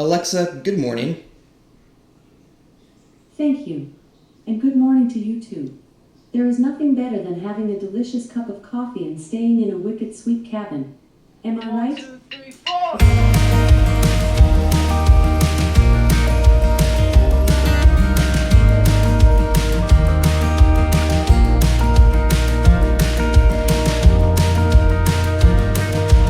Alexa, good morning. Thank you. And good morning to you too. There is nothing better than having a delicious cup of coffee and staying in a wicked sweet cabin. Am I right? 1, 2, 3, 4.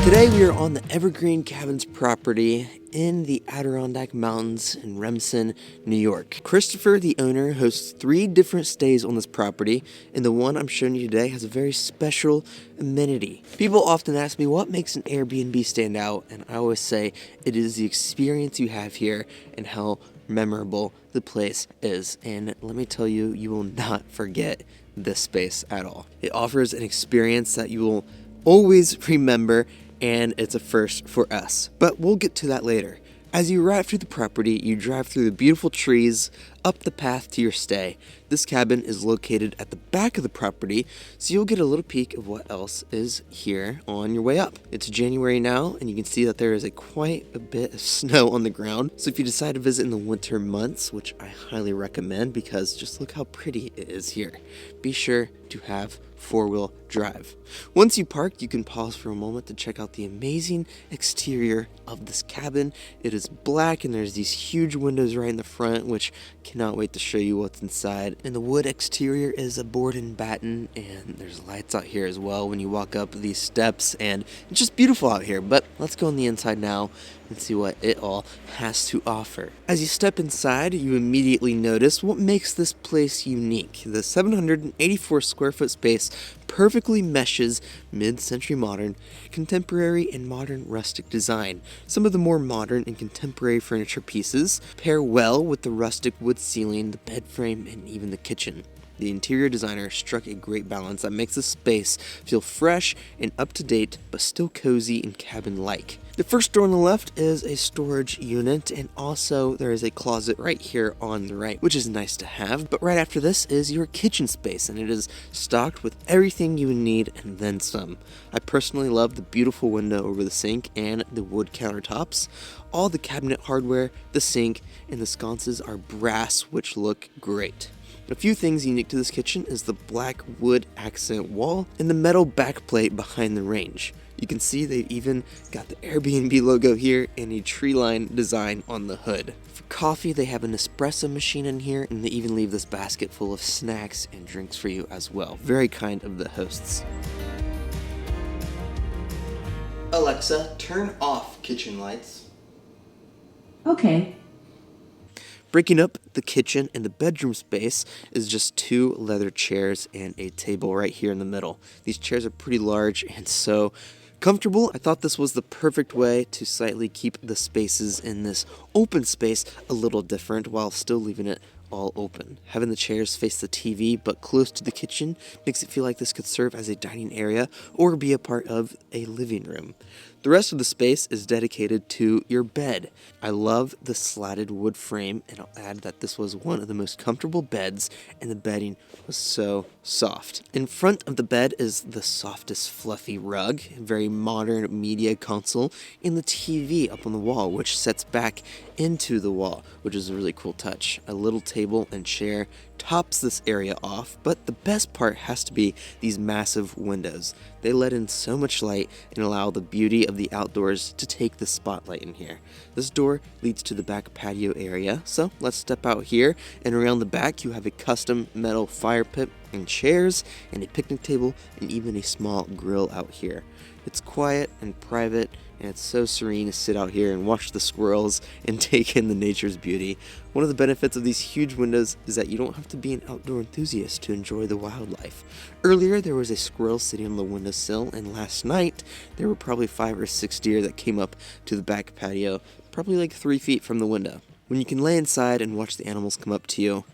Today we are on the Evergreen Cabins property in the Adirondack Mountains in Remsen, New York. Christopher, the owner, hosts 3 different stays on this property, and the one I'm showing you today has a very special amenity. People often ask me what makes an Airbnb stand out, and I always say it is the experience you have here and how memorable the place is. And let me tell you, you will not forget this space at all. It offers an experience that you will always remember, and it's a first for us. But we'll get to that later. As you arrive to the property, you drive through the beautiful trees up the path to your stay. This cabin is located at the back of the property, so you'll get a little peek of what else is here on your way up. It's January now, and you can see that there is quite a bit of snow on the ground. So if you decide to visit in the winter months, which I highly recommend because just look how pretty it is here, be sure to have 4-wheel drive. Once you park, you can pause for a moment to check out the amazing exterior of this cabin. It is black and there's these huge windows right in the front, which cannot wait to show you what's inside. And the wood exterior is a board and batten, and there's lights out here as well when you walk up these steps, and it's just beautiful out here. But let's go on the inside now and see what it all has to offer. As you step inside, you immediately notice what makes this place unique. The 784 square foot space perfectly meshes mid-century modern, contemporary, and modern rustic design. Some of the more modern and contemporary furniture pieces pair well with the rustic wood ceiling, the bed frame, and even the kitchen. The interior designer struck a great balance that makes the space feel fresh and up-to-date, but still cozy and cabin-like. The first door on the left is a storage unit, and also there is a closet right here on the right, which is nice to have. But right after this is your kitchen space, and it is stocked with everything you would need and then some. I personally love the beautiful window over the sink and the wood countertops. All the cabinet hardware, the sink, and the sconces are brass, which look great. A few things unique to this kitchen is the black wood accent wall and the metal backplate behind the range. You can see they've even got the Airbnb logo here and a tree line design on the hood. For coffee, they have an espresso machine in here, and they even leave this basket full of snacks and drinks for you as well. Very kind of the hosts. Alexa, turn off kitchen lights. Okay. Breaking up the kitchen and the bedroom space is just 2 leather chairs and a table right here in the middle. These chairs are pretty large and so comfortable. I thought this was the perfect way to slightly keep the spaces in this open space a little different while still leaving it all open. Having the chairs face the TV but close to the kitchen makes it feel like this could serve as a dining area or be a part of a living room. The rest of the space is dedicated to your bed. I love the slatted wood frame, and I'll add that this was one of the most comfortable beds, and the bedding was so soft. In front of the bed is the softest fluffy rug, a very modern media console, and the TV up on the wall, which sets back into the wall, which is a really cool touch. A little table and chair tops this area off, but the best part has to be these massive windows. They let in so much light and allow the beauty of the outdoors to take the spotlight in here. This door leads to the back patio area, so let's step out here, and around the back you have a custom metal fire pit and chairs and a picnic table and even a small grill out here. It's quiet and private, and it's so serene to sit out here and watch the squirrels and take in the nature's beauty. One of the benefits of these huge windows is that you don't have to be an outdoor enthusiast to enjoy the wildlife. Earlier there was a squirrel sitting on the windowsill, and last night there were probably 5 or 6 deer that came up to the back patio, probably like 3 feet from the window. When you can lay inside and watch the animals come up to you,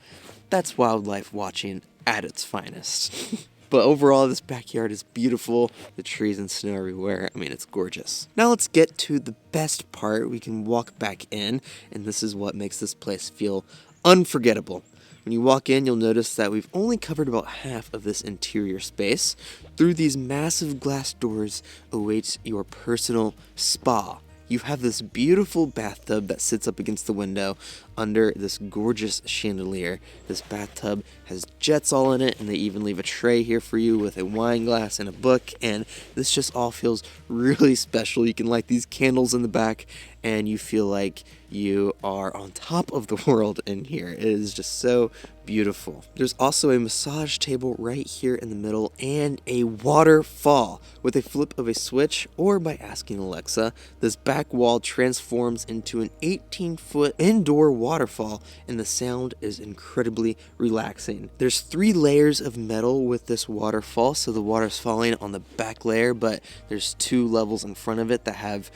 that's wildlife watching at its finest. But overall, this backyard is beautiful. The trees and snow everywhere. I mean, it's gorgeous. Now let's get to the best part. We can walk back in, and this is what makes this place feel unforgettable. When you walk in, you'll notice that we've only covered about half of this interior space. Through these massive glass doors awaits your personal spa. you have this beautiful bathtub that sits up against the window under this gorgeous chandelier. This bathtub has jets all in it, and they even leave a tray here for you with a wine glass and a book, and this just all feels really special. You can light these candles in the back, and you feel like you are on top of the world in here. It is just so beautiful. There's also a massage table right here in the middle and a waterfall. With a flip of a switch or by asking Alexa, this back wall transforms into an 18-foot indoor waterfall, and the sound is incredibly relaxing. There's 3 layers of metal with this waterfall, so the water's falling on the back layer, but there's 2 levels in front of it that have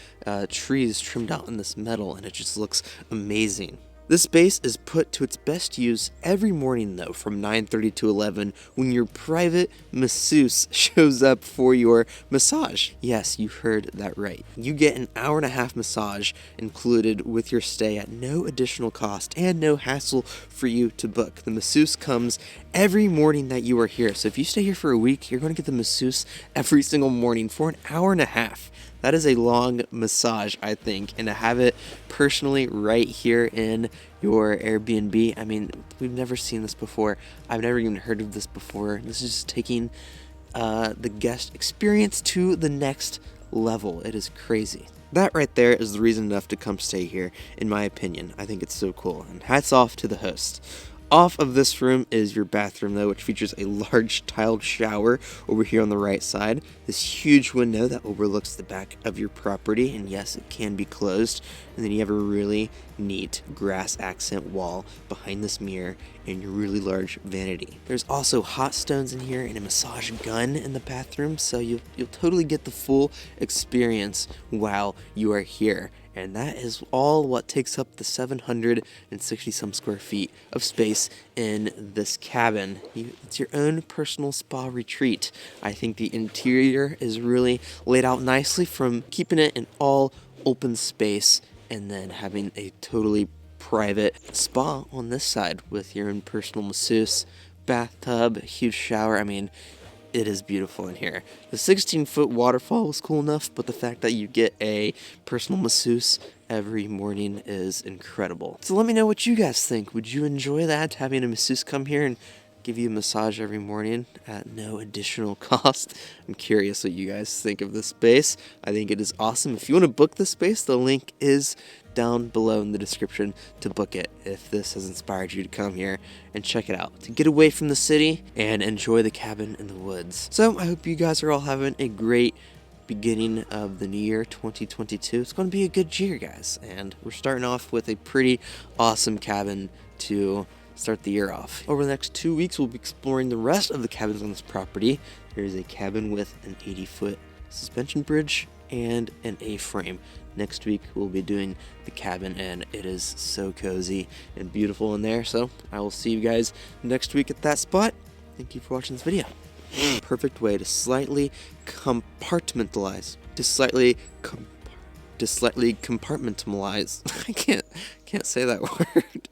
trees trimmed out in this metal, and it just looks amazing. This space is put to its best use every morning though, from 9:30 to 11, when your private masseuse shows up for your massage. Yes, you heard that right. You get an hour-and-a-half massage included with your stay at no additional cost and no hassle for you to book. The masseuse comes every morning that you are here. So if you stay here for a week, you're going to get the masseuse every single morning for an hour-and-a-half. That is a long massage, I think, and to have it personally right here in your Airbnb, I mean, we've never seen this before. I've never even heard of this before. This is just taking the guest experience to the next level. It is crazy. That right there is the reason enough to come stay here, in my opinion. I think it's so cool, and hats off to the host. Off of this room is your bathroom though, which features a large tiled shower over here on the right side. This huge window that overlooks the back of your property, and yes, it can be closed. And then you have a really neat grass accent wall behind this mirror and your really large vanity. There's also hot stones in here and a massage gun in the bathroom, so you'll totally get the full experience while you are here. And that is all what takes up the 760 some square feet of space in this cabin. It's your own personal spa retreat. I think the interior is really laid out nicely, from keeping it an all open space and then having a totally private spa on this side with your own personal masseuse, bathtub, huge shower. I mean, it is beautiful in here. The 16-foot waterfall was cool enough, but the fact that you get a personal masseuse every morning is incredible. So let me know what you guys think. Would you enjoy that, having a masseuse come here and give you a massage every morning at no additional cost? I'm curious what you guys think of this space. I think it is awesome. If you want to book this space, the link is down below in the description to book it if this has inspired you to come here and check it out, to get away from the city and enjoy the cabin in the woods. So I hope you guys are all having a great beginning of the new year 2022. It's going to be a good year, guys, and we're starting off with a pretty awesome cabin to start the year off. Over the next 2 weeks, we'll be exploring the rest of the cabins on this property. There is a cabin with an 80-foot suspension bridge and an A-frame. Next week we'll be doing the cabin, and it is so cozy and beautiful in there. So I will see you guys next week at that spot. Thank you for watching this video. Perfect way to slightly compartmentalize. To slightly compartmentalize. I can't say that word.